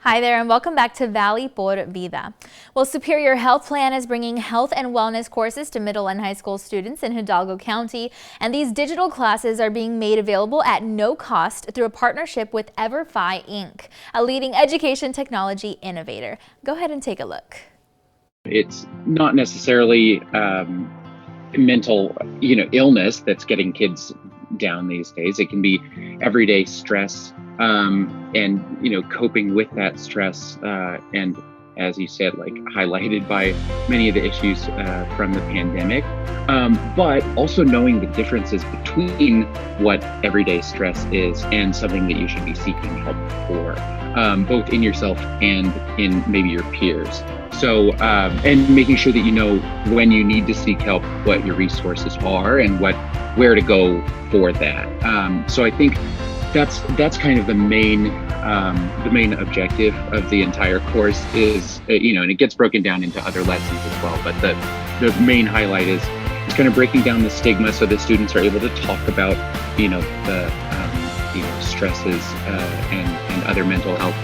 Hi there and welcome back to Valley por Vida. Well, Superior Health Plan is bringing health and wellness courses to middle and high school students in Hidalgo County, and these digital classes are being made available at no cost through a partnership with EverFi Inc., a leading education technology innovator. Go ahead and take a look. It's not necessarily mental, illness that's getting kids down these days. It can be everyday stress. And coping with that stress, and as you said, like highlighted by many of the issues from the pandemic, but also knowing the differences between what everyday stress is and something that you should be seeking help for, both in yourself and in maybe your peers. So, and making sure that you know when you need to seek help, what your resources are, and where to go for that. So I think that's kind of the main objective of the entire course is, and it gets broken down into other lessons as well. But the main highlight is kind of breaking down the stigma so that students are able to talk about, the stresses and other mental health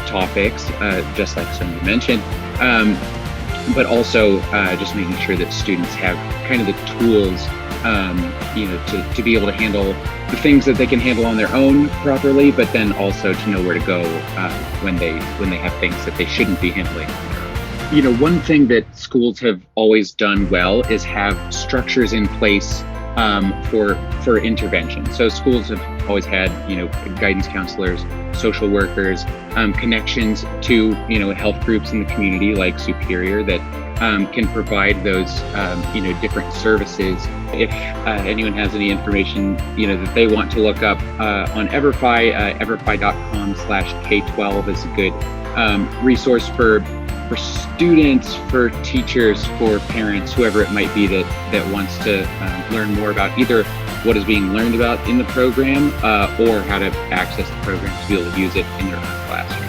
topics, just like Sonia mentioned. But also just making sure that students have kind of the tools, to be able to handle the things that they can handle on their own properly, but then also to know where to go when they have things that they shouldn't be handling. One thing that schools have always done well is have structures in place for intervention. So schools have always had, guidance counselors, social workers, connections to, health groups in the community like Superior that can provide those, different services. If anyone has any information, that they want to look up on EverFi, everfi.com/K12 is a good resource for students, for teachers, for parents, whoever it might be that wants to learn more about either what is being learned about in the program or how to access the program to be able to use it in their own classroom.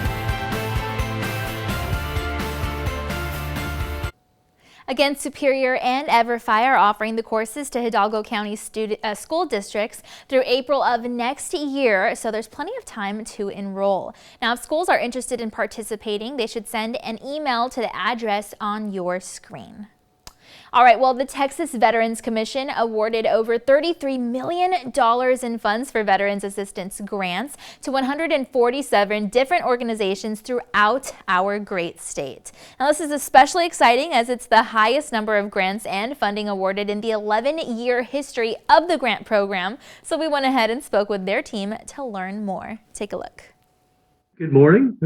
Again, Superior and EverFi are offering the courses to Hidalgo County school districts through April of next year, so there's plenty of time to enroll. Now, if schools are interested in participating, they should send an email to the address on your screen. All right, well, the Texas Veterans Commission awarded over $33 million in funds for veterans assistance grants to 147 different organizations throughout our great state. Now, this is especially exciting as it's the highest number of grants and funding awarded in the 11-year history of the grant program. So we went ahead and spoke with their team to learn more. Take a look. Good morning.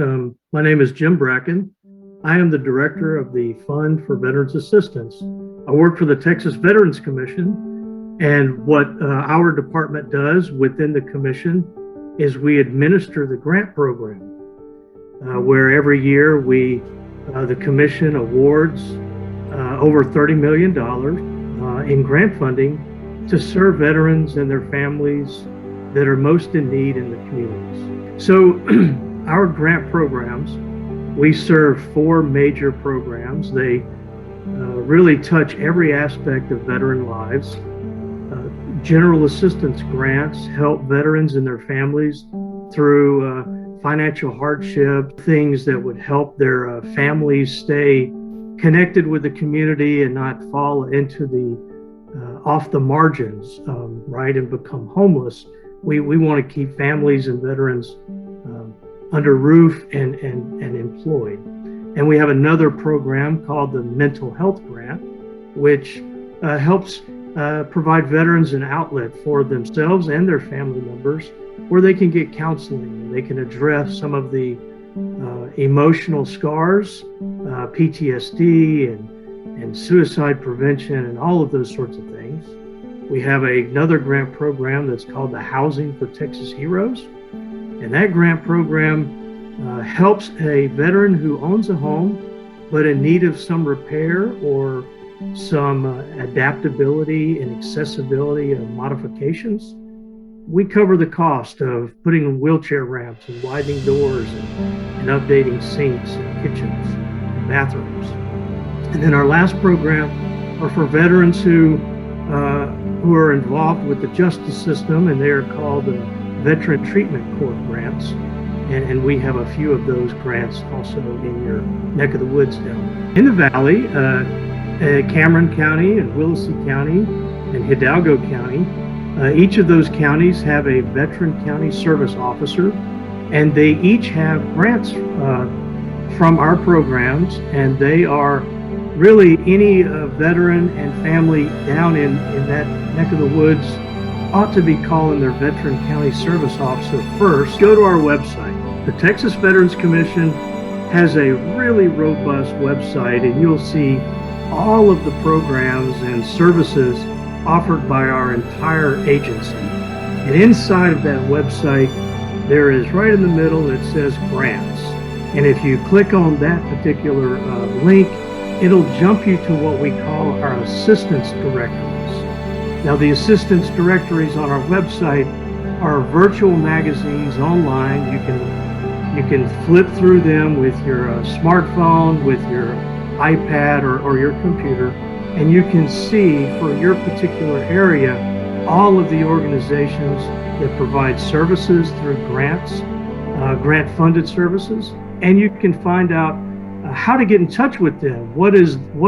My name is Jim Bracken. I am the director of the Fund for Veterans Assistance. I work for the Texas Veterans Commission, and what our department does within the commission is we administer the grant program, where every year the commission awards over $30 million in grant funding to serve veterans and their families that are most in need in the communities. So our grant programs, we serve 4 major programs. They really touch every aspect of veteran lives. General assistance grants help veterans and their families through financial hardship, things that would help their families stay connected with the community and not fall into the off the margins, right, and become homeless. We want to keep families and veterans under roof and employed. And we have another program called the Mental Health Grant, which helps provide veterans an outlet for themselves and their family members where they can get counseling and they can address some of the emotional scars, PTSD and suicide prevention and all of those sorts of things. We have another grant program that's called the Housing for Texas Heroes. And that grant program helps a veteran who owns a home but in need of some repair or some adaptability and accessibility and modifications. We cover the cost of putting in wheelchair ramps and widening doors and updating sinks and kitchens and bathrooms. And then our last program are for veterans who are involved with the justice system, and they are called Veteran Treatment Court grants. and we have a few of those grants also in your neck of the woods down in the valley. Cameron County and Willacy County and Hidalgo County. Each of those counties have a veteran county service officer, and they each have grants from our programs, and they are really any veteran and family down in that neck of the woods ought to be calling their veteran county service officer first. Go to our website. The Texas Veterans Commission has a really robust website, and you'll see all of the programs and services offered by our entire agency. And inside of that website, there is right in the middle that says grants. And if you click on that particular link, it'll jump you to what we call our assistance directories. Now, the assistance directories on our website are virtual magazines online. You can flip through them with your smartphone, with your iPad or your computer, and you can see for your particular area all of the organizations that provide services through grants, grant-funded services, and you can find out how to get in touch with them. What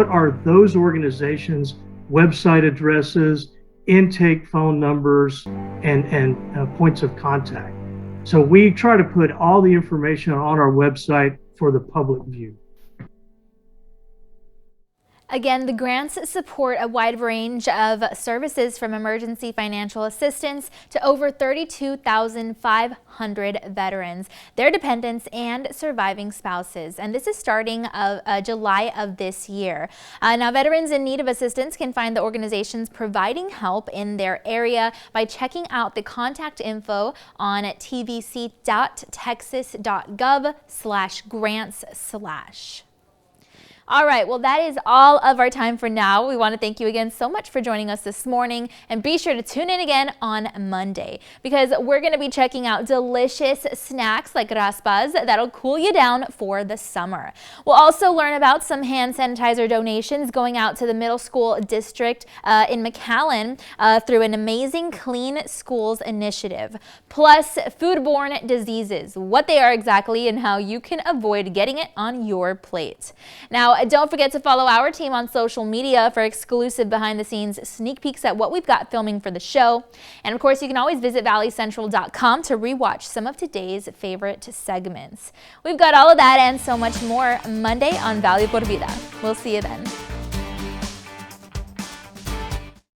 are those organizations' website addresses, intake phone numbers, and points of contact. So we try to put all the information on our website for the public view. Again, the grants support a wide range of services from emergency financial assistance to over 32,500 veterans, their dependents, and surviving spouses. And this is starting July of this year. Now, veterans in need of assistance can find the organizations providing help in their area by checking out the contact info on tvc.texas.gov/grants/. All right, well, that is all of our time for now. We want to thank you again so much for joining us this morning, and be sure to tune in again on Monday, because we're going to be checking out delicious snacks like raspas that'll cool you down for the summer. We'll also learn about some hand sanitizer donations going out to the middle school district in McAllen through an amazing Clean Schools initiative, plus foodborne diseases, what they are exactly and how you can avoid getting it on your plate. Now, don't forget to follow our team on social media for exclusive behind-the-scenes sneak peeks at what we've got filming for the show. And of course, you can always visit valleycentral.com to rewatch some of today's favorite segments. We've got all of that and so much more Monday on Valley por Vida. We'll see you then.